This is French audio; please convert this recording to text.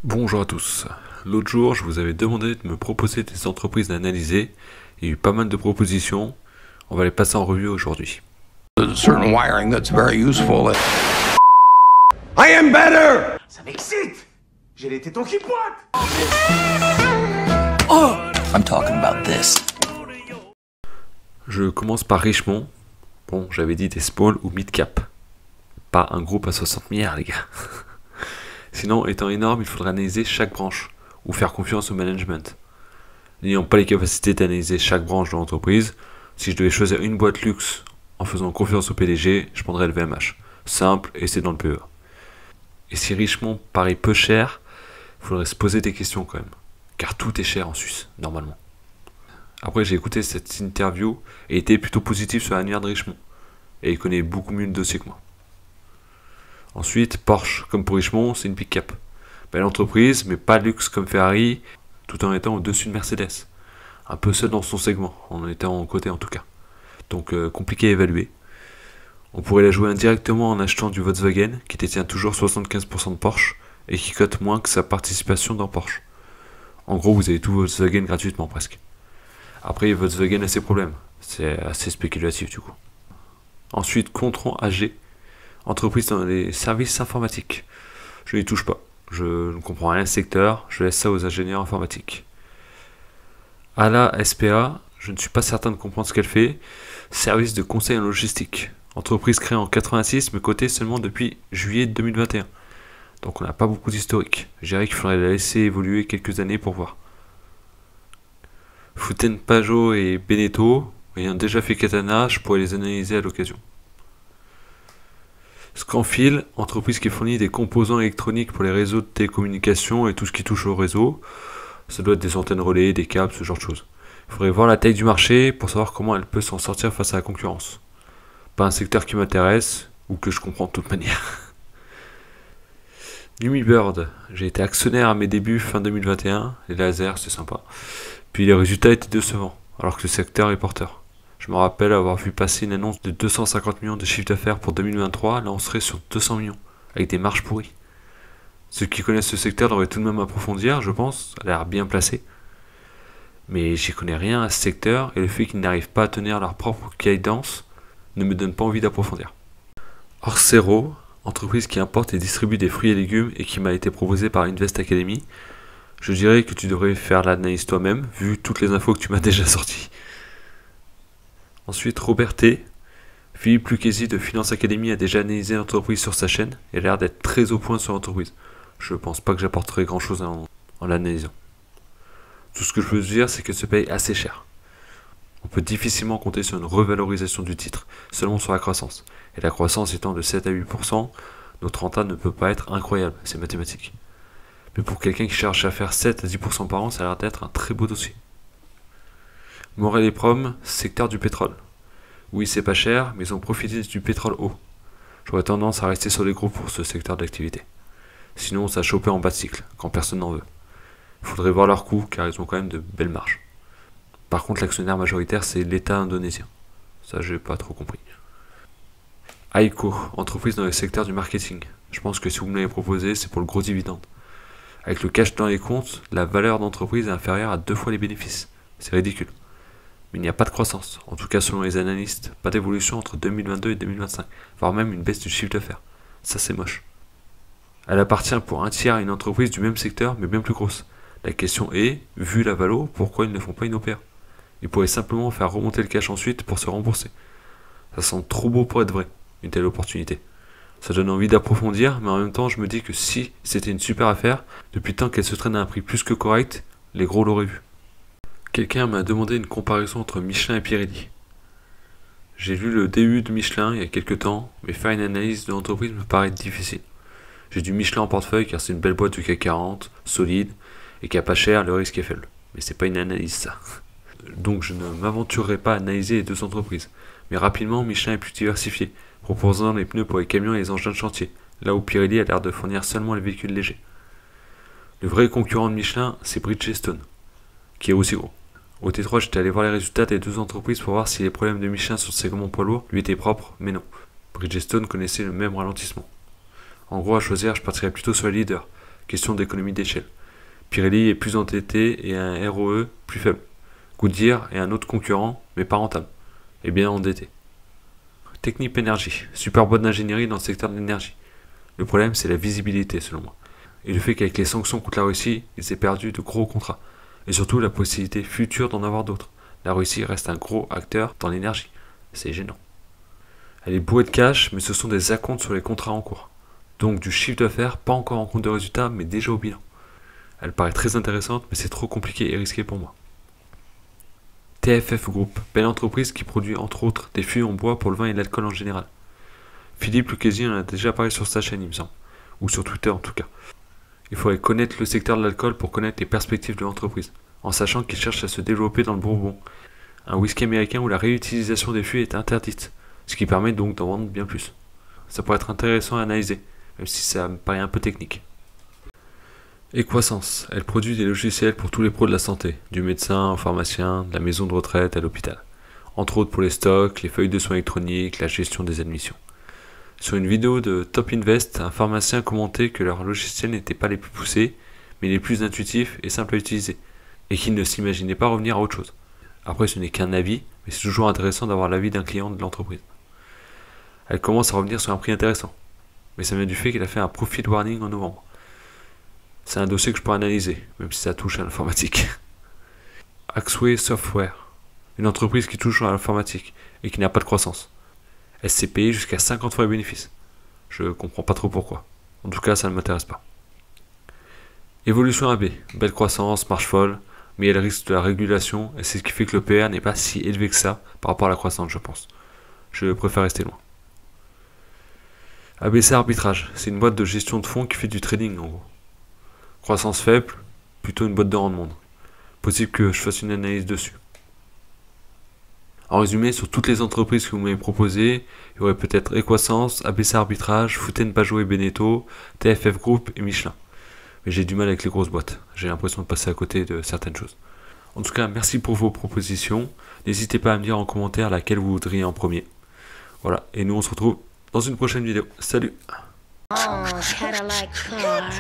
Bonjour à tous. L'autre jour, je vous avais demandé de me proposer des entreprises à analyser. Il y a eu pas mal de propositions. On va les passer en revue aujourd'hui. Certain wiring that's very useful. I am better! Ça m'excite! J'ai les tétons qui pointent! I'm talking about this. Je commence par Richemont. Bon, j'avais dit des small ou mid cap. Pas un groupe à 60 milliards, les gars. Sinon, étant énorme, il faudrait analyser chaque branche ou faire confiance au management. N'ayant pas les capacités d'analyser chaque branche de l'entreprise, si je devais choisir une boîte luxe en faisant confiance au PDG, je prendrais le VMH. Simple et c'est dans le PE. Et si Richemont paraît peu cher, il faudrait se poser des questions quand même. Car tout est cher en Suisse, normalement. Après, j'ai écouté cette interview et était plutôt positif sur l'annuaire de Richemont. Et il connaît beaucoup mieux le dossier que moi. Ensuite, Porsche, comme pour Richemont, c'est une big cap. Belle entreprise, mais pas de luxe comme Ferrari, tout en étant au-dessus de Mercedes. Un peu seul dans son segment, en étant en côté en tout cas. Donc compliqué à évaluer. On pourrait la jouer indirectement en achetant du Volkswagen, qui détient toujours 75% de Porsche, et qui cote moins que sa participation dans Porsche. En gros, vous avez tout Volkswagen gratuitement presque. Après, Volkswagen a ses problèmes. C'est assez spéculatif du coup. Ensuite, Contron AG, entreprise dans les services informatiques. Je n'y touche pas. Je ne comprends rien au secteur, je laisse ça aux ingénieurs informatiques. ALA SPA, je ne suis pas certain de comprendre ce qu'elle fait. Service de conseil en logistique. Entreprise créée en 86 mais cotée seulement depuis juillet 2021. Donc on n'a pas beaucoup d'historique. Je dirais qu'il faudrait la laisser évoluer quelques années pour voir. Fouten Pajot et Beneteau, ayant déjà fait Katana, je pourrais les analyser à l'occasion. Scanfil, entreprise qui fournit des composants électroniques pour les réseaux de télécommunications et tout ce qui touche au réseau. Ça doit être des antennes relais, des câbles, ce genre de choses. Il faudrait voir la taille du marché pour savoir comment elle peut s'en sortir face à la concurrence. Pas un secteur qui m'intéresse, ou que je comprends de toute manière. Lumibird, j'ai été actionnaire à mes débuts fin 2021, les lasers c'est sympa. Puis les résultats étaient décevants, alors que le secteur est porteur. Je me rappelle avoir vu passer une annonce de 250 millions de chiffre d'affaires pour 2023, là on serait sur 200 millions, avec des marges pourries. Ceux qui connaissent ce secteur devraient tout de même approfondir, je pense, ça a l'air bien placé. Mais j'y connais rien à ce secteur, et le fait qu'ils n'arrivent pas à tenir leur propre guidance ne me donne pas envie d'approfondir. Orsero, entreprise qui importe et distribue des fruits et légumes et qui m'a été proposée par Invest Academy, je dirais que tu devrais faire l'analyse toi-même, vu toutes les infos que tu m'as déjà sorties. Ensuite, Robert T. Philippe Lucchesi de Finance Academy a déjà analysé l'entreprise sur sa chaîne et a l'air d'être très au point sur l'entreprise. Je pense pas que j'apporterai grand chose en l'analysant. Tout ce que je peux dire, c'est qu'elle se paye assez cher. On peut difficilement compter sur une revalorisation du titre, seulement sur la croissance. Et la croissance étant de 7 à 8%, notre rentable ne peut pas être incroyable, c'est mathématique. Mais pour quelqu'un qui cherche à faire 7 à 10% par an, ça a l'air d'être un très beau dossier. Morel et Prom, secteur du pétrole. Oui, c'est pas cher, mais ils ont profité du pétrole haut. J'aurais tendance à rester sur les groupes pour ce secteur d'activité. Sinon, ça a chopé en bas de cycle, quand personne n'en veut. Il faudrait voir leurs coûts, car ils ont quand même de belles marges. Par contre, l'actionnaire majoritaire, c'est l'État indonésien. Ça, j'ai pas trop compris. Aiko, entreprise dans le secteur du marketing. Je pense que si vous me l'avez proposé, c'est pour le gros dividende. Avec le cash dans les comptes, la valeur d'entreprise est inférieure à 2 fois les bénéfices. C'est ridicule. Mais il n'y a pas de croissance, en tout cas selon les analystes, pas d'évolution entre 2022 et 2025, voire même une baisse du chiffre d'affaires. Ça c'est moche. Elle appartient pour un tiers à une entreprise du même secteur, mais bien plus grosse. La question est, vu la valo, pourquoi ils ne font pas une OPA? Ils pourraient simplement faire remonter le cash ensuite pour se rembourser. Ça semble trop beau pour être vrai, une telle opportunité. Ça donne envie d'approfondir, mais en même temps je me dis que si c'était une super affaire, depuis le temps qu'elle se traîne à un prix plus que correct, les gros l'auraient vu. Quelqu'un m'a demandé une comparaison entre Michelin et Pirelli. J'ai lu le DU de Michelin il y a quelques temps, mais faire une analyse de l'entreprise me paraît difficile. J'ai du Michelin en portefeuille car c'est une belle boîte du CAC 40, solide, et qui a pas cher, le risque est faible. Mais c'est pas une analyse ça. Donc je ne m'aventurerai pas à analyser les deux entreprises. Mais rapidement, Michelin est plus diversifié, proposant les pneus pour les camions et les engins de chantier, là où Pirelli a l'air de fournir seulement les véhicules légers. Le vrai concurrent de Michelin, c'est Bridgestone, qui est aussi gros. Au T3, j'étais allé voir les résultats des deux entreprises pour voir si les problèmes de Michelin sur le segment poids lourd lui étaient propres, mais non. Bridgestone connaissait le même ralentissement. En gros, à choisir, je partirais plutôt sur les leaders, question d'économie d'échelle. Pirelli est plus endetté et a un ROE plus faible. Goodyear est un autre concurrent, mais pas rentable, et bien endetté. Technip Energy, super boîte d'ingénierie dans le secteur de l'énergie. Le problème, c'est la visibilité, selon moi. Et le fait qu'avec les sanctions contre la Russie, ils aient perdu de gros contrats. Et surtout, la possibilité future d'en avoir d'autres. La Russie reste un gros acteur dans l'énergie. C'est gênant. Elle est bourrée de cash, mais ce sont des acomptes sur les contrats en cours. Donc du chiffre d'affaires, pas encore en compte de résultats, mais déjà au bilan. Elle paraît très intéressante, mais c'est trop compliqué et risqué pour moi. TFF Group, belle entreprise qui produit entre autres des fûts en bois pour le vin et l'alcool en général. Philippe Lucchesi en a déjà parlé sur sa chaîne, il me semble, ou sur Twitter en tout cas. Il faudrait connaître le secteur de l'alcool pour connaître les perspectives de l'entreprise, en sachant qu'il cherche à se développer dans le bourbon, un whisky américain où la réutilisation des fûts est interdite, ce qui permet donc d'en vendre bien plus. Ça pourrait être intéressant à analyser, même si ça me paraît un peu technique. Equasens, elle produit des logiciels pour tous les pros de la santé, du médecin au pharmacien, de la maison de retraite à l'hôpital. Entre autres pour les stocks, les feuilles de soins électroniques, la gestion des admissions. Sur une vidéo de Top Invest, un pharmacien commentait que leurs logiciels n'étaient pas les plus poussés, mais les plus intuitifs et simples à utiliser, et qu'il ne s'imaginait pas revenir à autre chose. Après, ce n'est qu'un avis, mais c'est toujours intéressant d'avoir l'avis d'un client de l'entreprise. Elle commence à revenir sur un prix intéressant, mais ça vient du fait qu'elle a fait un profit warning en novembre. C'est un dossier que je pourrais analyser, même si ça touche à l'informatique. Axway Software, une entreprise qui touche à l'informatique et qui n'a pas de croissance. Elle s'est payée jusqu'à 50 fois les bénéfices. Je comprends pas trop pourquoi. En tout cas, ça ne m'intéresse pas. Evolution AB, belle croissance, marche folle, mais elle risque de la régulation et c'est ce qui fait que le PER n'est pas si élevé que ça par rapport à la croissance, je pense. Je préfère rester loin. ABC Arbitrage, c'est une boîte de gestion de fonds qui fait du trading en gros. Croissance faible, plutôt une boîte de rendement. Possible que je fasse une analyse dessus. En résumé, sur toutes les entreprises que vous m'avez proposées, il y aurait peut-être Equasens, ABC Arbitrage, Fouten Pajot et Beneteau, TFF Group et Michelin. Mais j'ai du mal avec les grosses boîtes. J'ai l'impression de passer à côté de certaines choses. En tout cas, merci pour vos propositions. N'hésitez pas à me dire en commentaire laquelle vous voudriez en premier. Voilà, et nous on se retrouve dans une prochaine vidéo. Salut! Oh, Cadillac car.